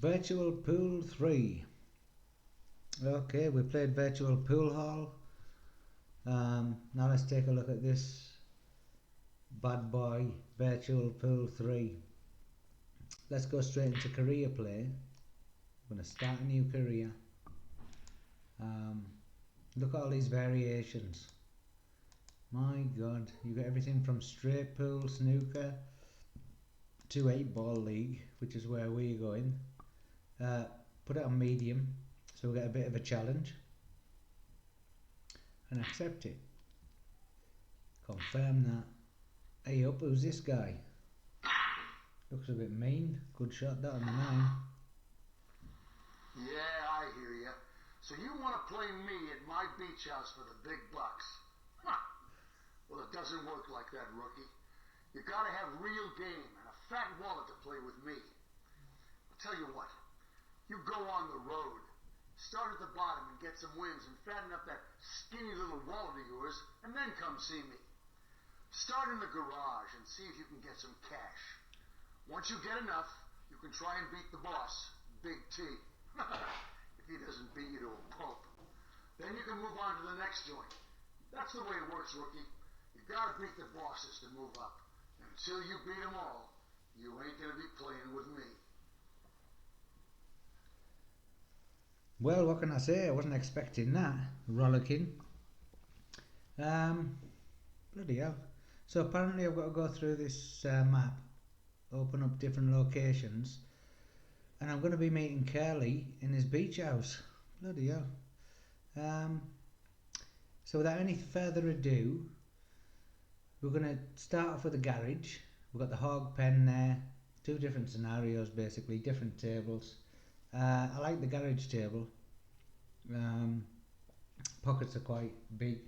Virtual Pool 3. Okay, we played Virtual Pool Hall. Now let's take a look at this bad boy, Virtual Pool 3. Let's go straight into career play. I'm going to start a new career. Look at all these variations. My god, you got everything from straight pool, snooker to 8-ball league, which is where we're going. Put it on medium so we get a bit of a challenge and accept it. Confirm that. Hey up, who's this guy? Looks a bit mean. Good shot that on the 9. Yeah, I hear ya. So you want to play me at my beach house for the big bucks? Huh. Well, it doesn't work like that, rookie. You gotta have real game and a fat wallet to play with me. I'll tell you what. You go on the road. Start at the bottom and get some wins and fatten up that skinny little wallet of yours, and then come see me. Start in the garage and see if you can get some cash. Once you get enough, you can try and beat the boss, Big T. If he doesn't beat you to a pulp. Then you can move on to the next joint. That's the way it works, rookie. You gotta beat the bosses to move up. And until you beat them all, you ain't gonna be playing with me. Well, what can I say? I wasn't expecting that. Rollicking. Bloody hell. So apparently I've got to go through this map, open up different locations, and I'm going to be meeting Curly in his beach house. Bloody hell. So without any further ado, we're going to start off with the garage. We've got the hog pen there, 2 different scenarios basically, different tables. I like the garage table. Pockets are quite big.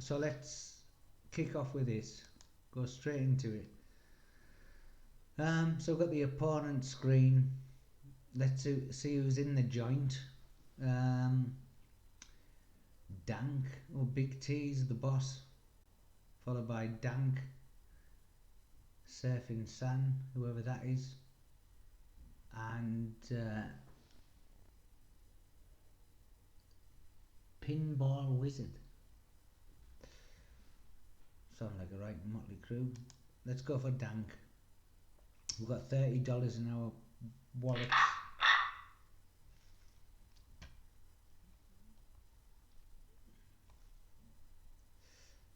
So let's kick off with this. Go straight into it. So we've got the opponent screen. Let's see who's in the joint. Dank or Big T's the boss, followed by Dank, Surfing San, whoever that is, and Pinball Wizard. Sound like a right motley crew. Let's go for Dank. We've got $30 in our wallets.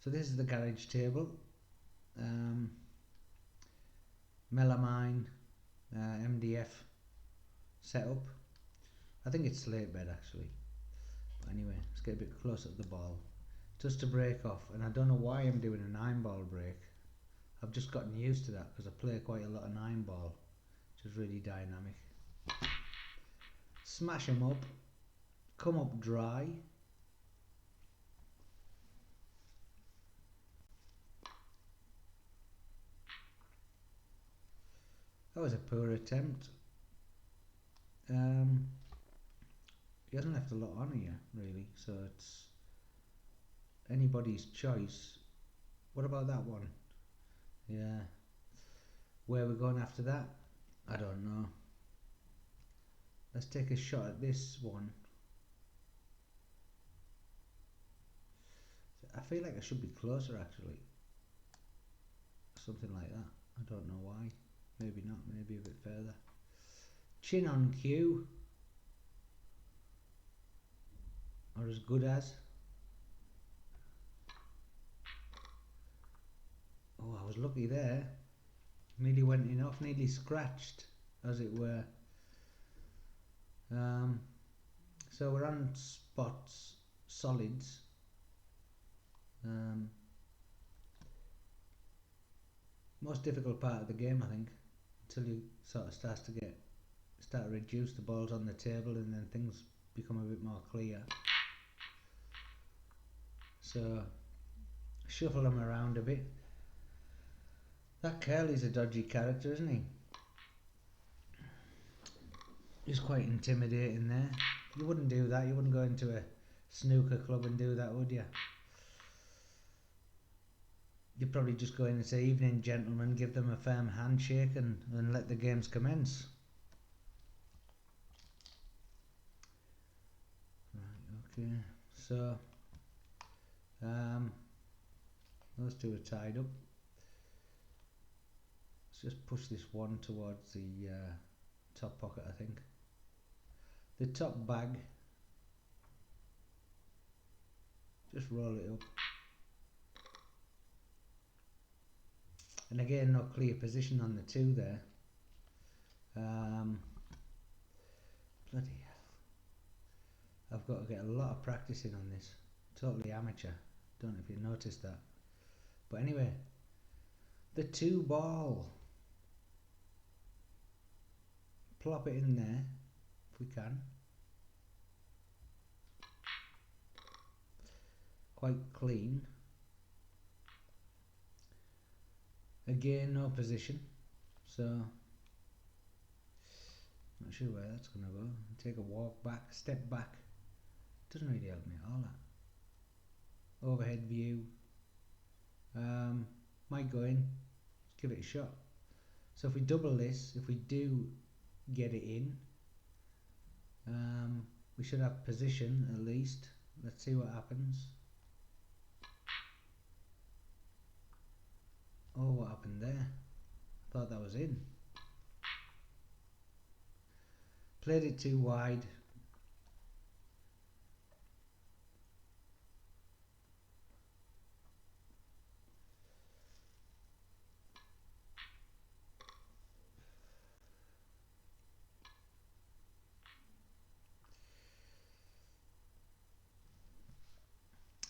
So this is the garage table. Melamine, MDF setup. I think it's slate bed actually. But anyway, let's get a bit closer to the ball. Just to break off, and I don't know why I'm doing a 9-ball break. I've just gotten used to that because I play quite a lot of 9-ball, which is really dynamic. Smash them up, come up dry. That was a poor attempt. He hasn't left a lot on here really, so it's anybody's choice. What about that one? Yeah. Where we're going after that? I don't know. Let's take a shot at this one. I feel like I should be closer actually. Something like that. I don't know why. Maybe not, maybe a bit further. Chin on cue. Or as good as. Oh, I was lucky there. Nearly went in off, nearly scratched, as it were. So we're on spots, solids. Most difficult part of the game, I think, until you sort of start to reduce the balls on the table, and then things become a bit more clear. So shuffle them around a bit. That Curly's a dodgy character, isn't he? He's quite intimidating there. You wouldn't do that. You wouldn't go into a snooker club and do that, would you? you probably just go in and say, evening gentlemen, give them a firm handshake and let the games commence. Right, okay, so those two are tied up. Let's just push this one towards the top pocket, I think. The top bag, just roll it up. And again, no clear position on the two there. Bloody hell. I've got to get a lot of practice in on this. Totally amateur. Don't know if you noticed that. But anyway, the two ball. Plop it in there, if we can. Quite clean. Again, no position. So, not sure where that's going to go. Take a walk back, step back. Doesn't really help me at all, that. Overhead view. Might go in. Let's give it a shot. So if we double this, if we do get it in, we should have position at least. Let's see what happens. Oh, what happened there? Thought that was in. Played it too wide.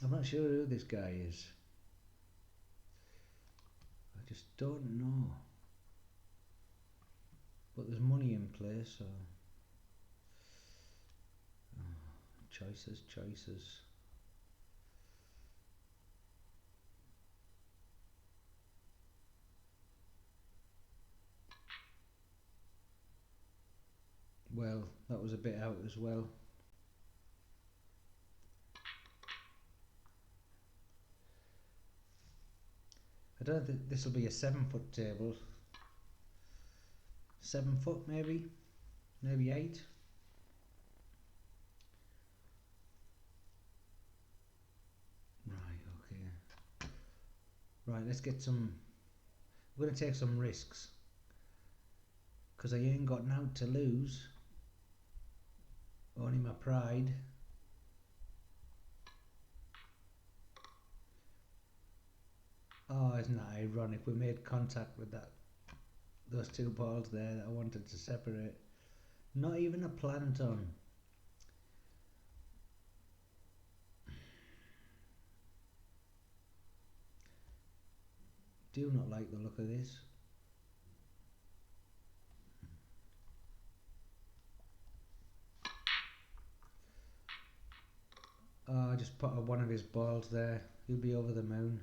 I'm not sure who this guy is. I just don't know. But there's money in play, so... Oh, choices. Well, that was a bit out as well. I don't think this will be a 7-foot table. 7 foot maybe? Maybe 8? Right, okay. Right, let's get some... We're going to take some risks. Because I ain't got now to lose. Only my pride. Oh, isn't that ironic? We made contact with those two balls there that I wanted to separate. Not even a plant on. Do not like the look of this. Oh, I just put one of his balls there. He'll be over the moon.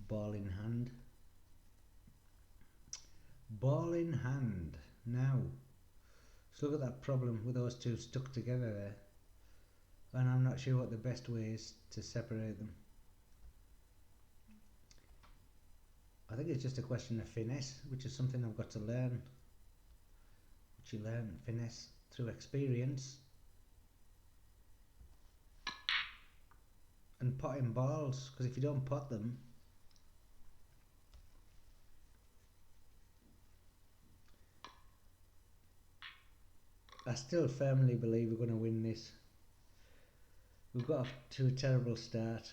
Ball in hand. Ball in hand. Now, let's look at that problem with those two stuck together there. And I'm not sure what the best way is to separate them. I think it's just a question of finesse, which is something I've got to learn. Which you learn finesse through experience. And potting balls, because if you don't pot them, I still firmly believe we're going to win this. We've got off to a terrible start.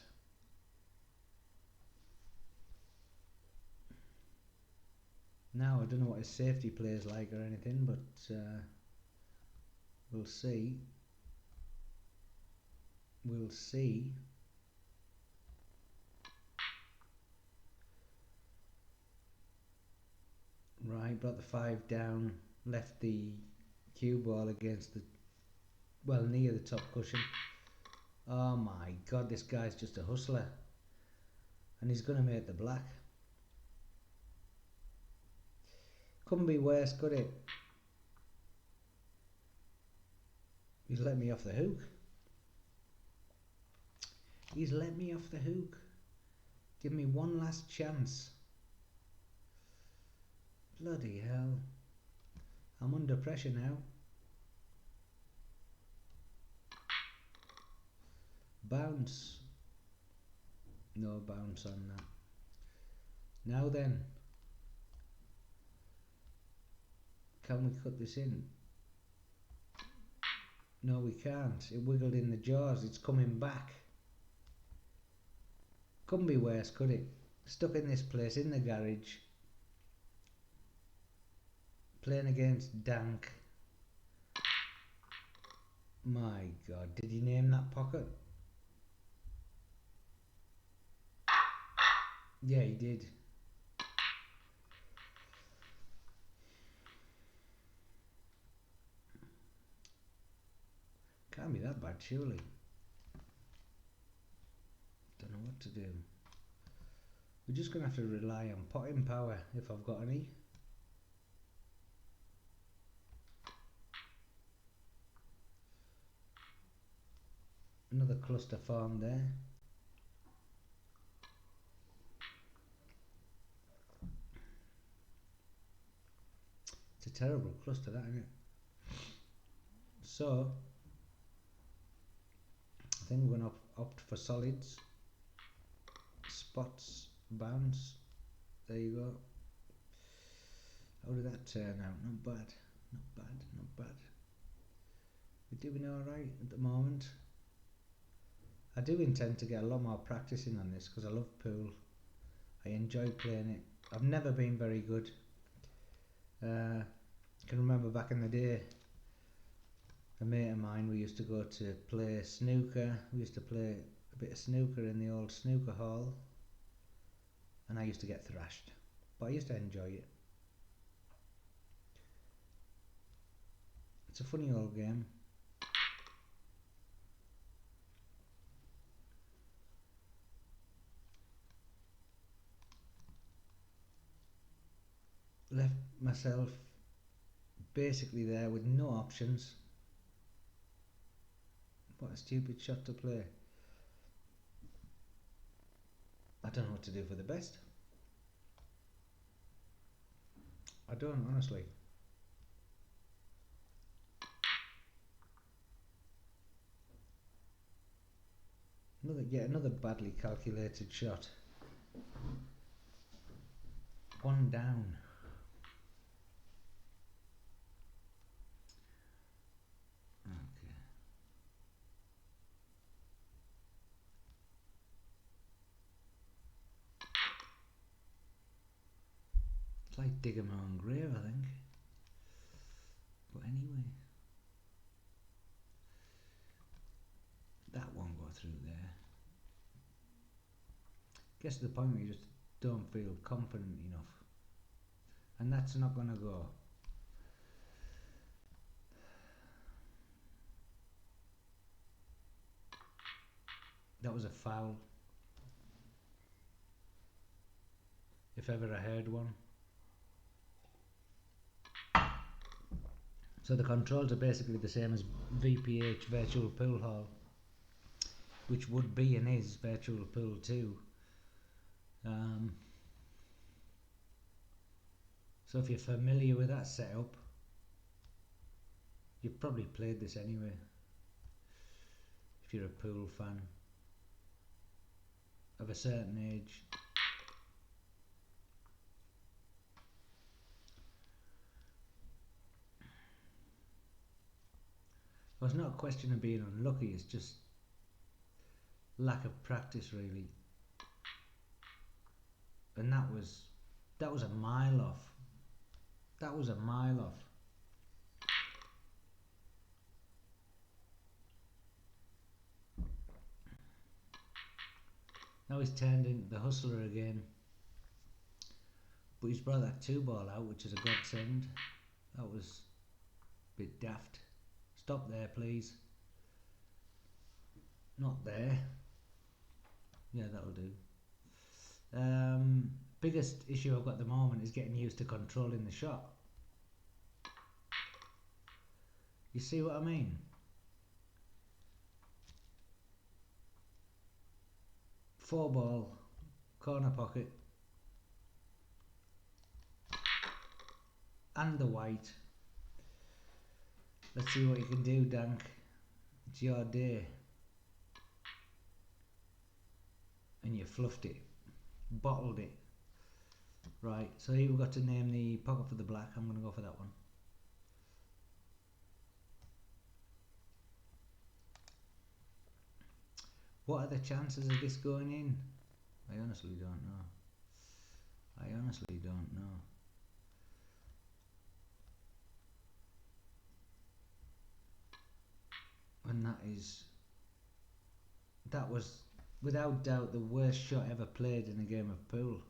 Now I don't know what his safety play is like or anything, but we'll see. We'll see. Right, brought the 5 down, left the cue ball against the, well, near the top cushion. Oh my god, this guy's just a hustler. And he's going to make the black. Couldn't be worse, could it? He's let me off the hook. He's let me off the hook. Give me one last chance. Bloody hell. I'm under pressure now. Bounce. No bounce on that. Now then. Can we cut this in? No, we can't. It wiggled in the jaws. It's coming back. Couldn't be worse, could it? Stuck in this place in the garage. Playing against Dank. My God, did he name that pocket? Yeah, he did. Can't be that bad, surely. Don't know what to do. We're just going to have to rely on potting power if I've got any. Another cluster formed there. It's a terrible cluster, that, isn't it? So, I think we're going to opt for solids. Spots, bounce. There you go. How did that turn out? Not bad. Not bad, not bad. We're doing alright at the moment. I do intend to get a lot more practicing on this because I love pool. I enjoy playing it. I've never been very good. I can remember back in the day, a mate of mine, we used to go to play snooker. We used to play a bit of snooker in the old snooker hall, and I used to get thrashed, but I used to enjoy it. It's a funny old game. Left myself basically there with no options. What a stupid shot to play. I don't know what to do for the best. I don't, honestly. Another badly calculated shot. One down. Okay. It's like digging my own grave, I think. But anyway. That won't go through there. Gets to the point where you just don't feel confident enough. And that's not going to go. That was a foul. If ever I heard one. So the controls are basically the same as VPH, Virtual Pool Hall, which would be and is Virtual Pool 2. So if you're familiar with that setup, you've probably played this anyway, if you're a pool fan of a certain age. Well, it's not a question of being unlucky, it's just lack of practice, really. And that was a mile off. That was a mile off. Now he's turned into the hustler again. But he's brought that 2-ball out, which is a godsend. That was a bit daft. Stop there, please. Not there. Yeah, that'll do. Biggest issue I've got at the moment is getting used to controlling the shot. You see what I mean? 4 ball, corner pocket, and the white. Let's see what you can do, Dank. It's your day. And you fluffed it, bottled it. Right, so here we've got to name the pocket for the black. I'm going to go for that one. What are the chances of this going in? I honestly don't know. I honestly don't know. And that was without doubt the worst shot ever played in a game of pool.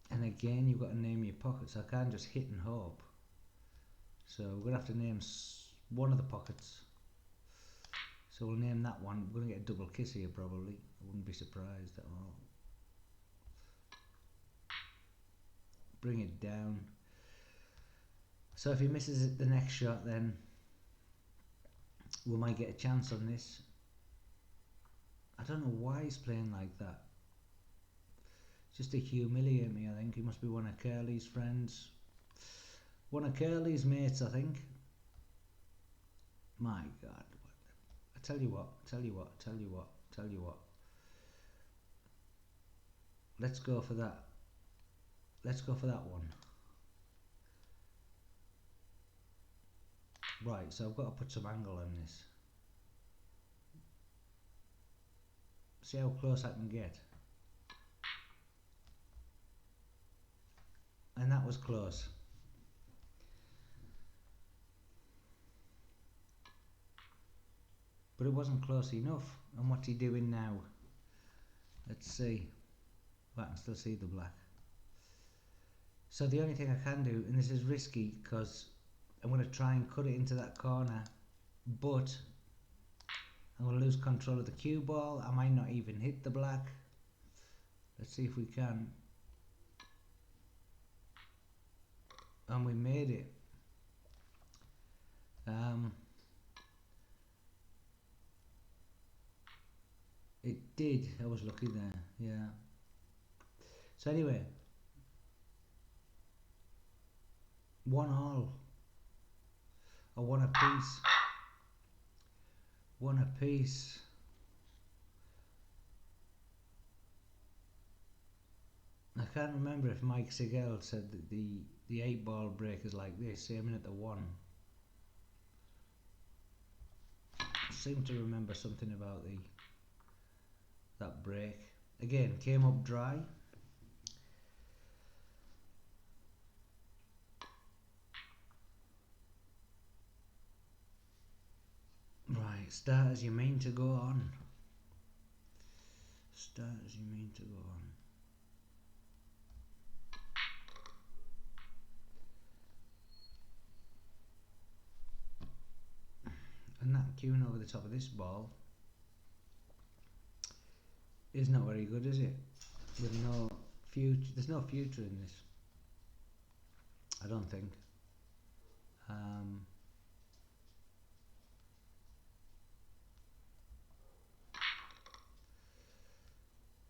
And again, you've got to name your pockets. I can't just hit and hope. So we're going to have to name one of the pockets. So we'll name that one. We're going to get a double kiss here probably. I wouldn't be surprised at all. Bring it down. So if he misses it the next shot, then we might get a chance on this. I don't know why he's playing like that. Just to humiliate me, I think. He must be one of Curly's friends. One of Curly's mates, I think. My God. I tell you what. Let's go for that. Let's go for that one. Right, so I've got to put some angle on this. See how close I can get. And that was close. But it wasn't close enough. And what's he doing now? Let's see. Well, I can still see the black. So the only thing I can do, and this is risky because I'm going to try and cut it into that corner, but I'm going to lose control of the cue ball. I might not even hit the black. Let's see if we can. And we made it. It did. I was lucky there. Yeah. So anyway, 1-1. Or 1 apiece. 1 apiece. I can't remember if Mike Sigel said that the 8-ball break is like this, aiming at the 1. I seem to remember something about that break. Again, came up dry. Right, start as you mean to go on. Start as you mean to go on. And that cueing over the top of this ball is not very good, is it? With no future, there's no future in this. I don't think.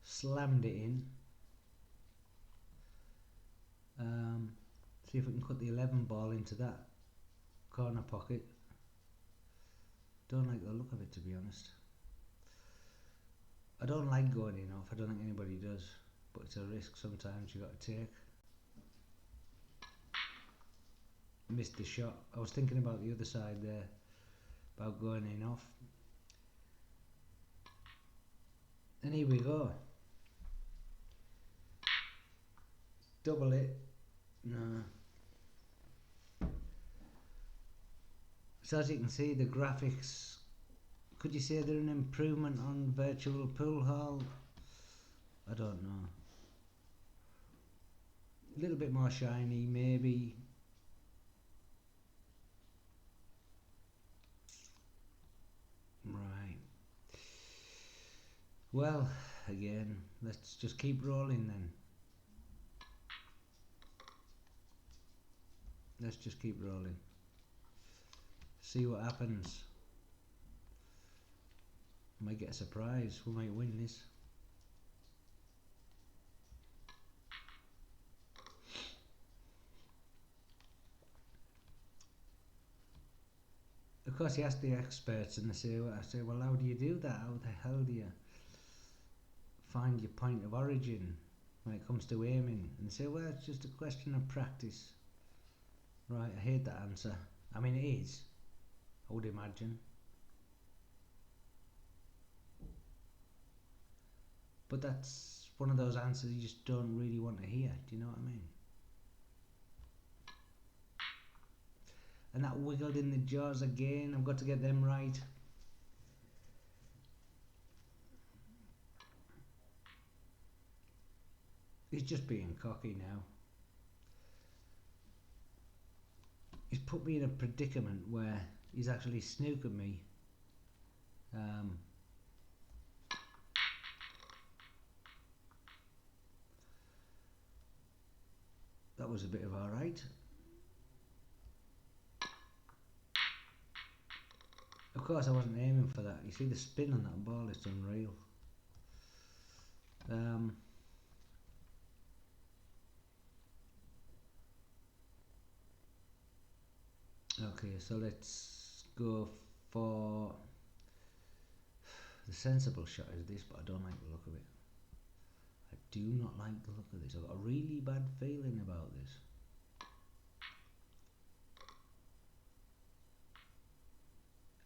Slammed it in. See if we can cut the 11 ball into that corner pocket. Don't like the look of it, to be honest. I don't like going in off. I don't think anybody does, but it's a risk sometimes you got to take. Missed the shot. I was thinking about the other side there, about going in off. And here we go. Double it. No. So as you can see, the graphics, could you say they're an improvement on Virtual Pool Hall? I don't know. A little bit more shiny, maybe. Right. Well, again, let's just keep rolling then. Let's just keep rolling. See what happens. Might get a surprise. We might win this. Of course, you ask the experts and they say, well, I say, well, how do you do that? How the hell do you find your point of origin when it comes to aiming? And they say, well, it's just a question of practice. Right, I hate that answer. I mean, it is, I would imagine. But that's one of those answers you just don't really want to hear. Do you know what I mean? And that wiggled in the jaws again. I've got to get them right. He's just being cocky now. He's put me in a predicament where he's actually snookered me. That was a bit of alright. Of course I wasn't aiming for that. You see the spin on that ball, it's unreal. Okay, so let's go for the sensible shot is this, but I don't like the look of it. I do not like the look of this. I've got a really bad feeling about this.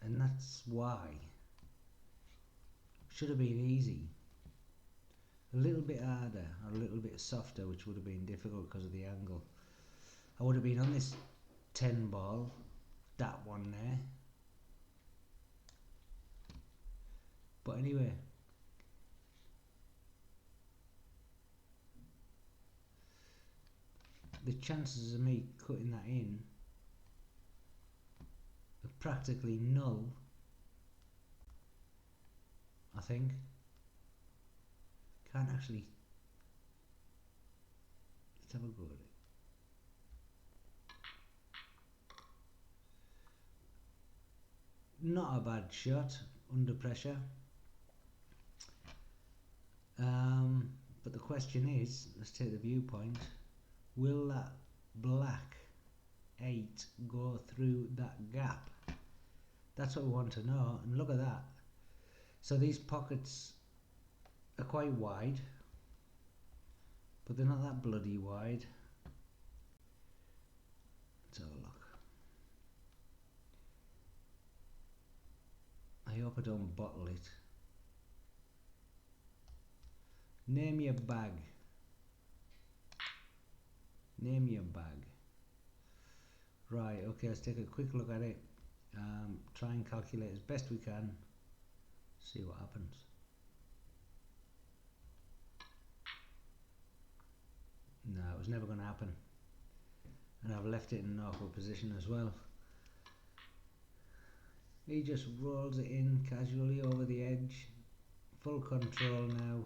And that's why. Should have been easy. A little bit harder, or a little bit softer, which would have been difficult because of the angle. I would have been on this 10 ball, that one there. But anyway, the chances of me cutting that in are practically null, I think. Can't actually. Let's have a go at it. Not a bad shot under pressure. But the question is, let's take the viewpoint, will that black 8 go through that gap? That's what we want to know. And look at that. So these pockets are quite wide, but they're not that bloody wide. Let's have a look. I hope I don't bottle it. Name your bag. Name your bag. Right, okay, let's take a quick look at it. Try and calculate as best we can. See what happens. No, it was never going to happen. And I've left it in an awkward position as well. He just rolls it in casually over the edge. Full control now.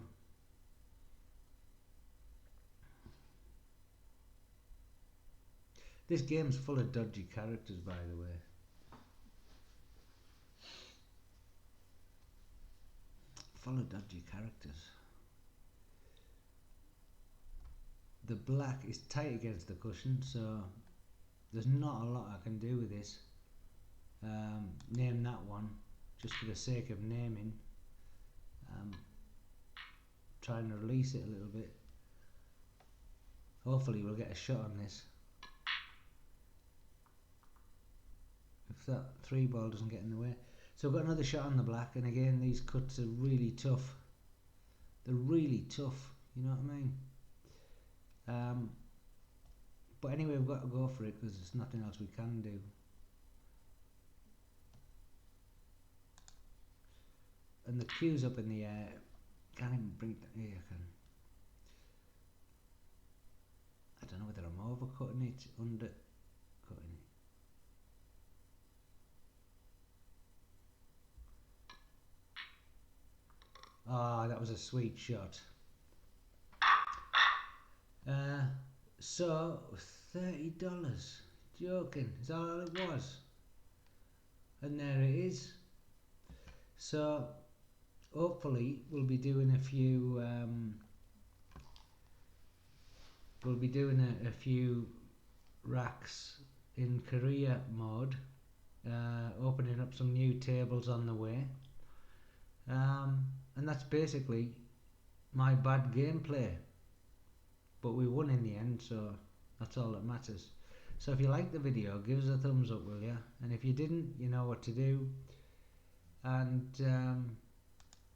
This game's full of dodgy characters, by the way. Full of dodgy characters. The black is tight against the cushion, so there's not a lot I can do with this. Name that one, just for the sake of naming. Try and release it a little bit. Hopefully we'll get a shot on this. If that 3 ball doesn't get in the way. So I've got another shot on the black, and again these cuts are really tough. They're really tough, you know what I mean? But anyway, we've got to go for it because there's nothing else we can do. And the cue's up in the air. Can't even bring it. Yeah, I can. I don't know whether I'm overcutting it, undercutting it. Ah, that was a sweet shot. So $30. Joking, is that all it was? And there it is. So hopefully we'll be doing a few racks in career mode, opening up some new tables on the way, and that's basically my bad gameplay, but we won in the end, so that's all that matters. So if you liked the video, give us a thumbs up, will ya? And if you didn't, you know what to do, and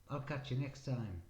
I'll catch you next time.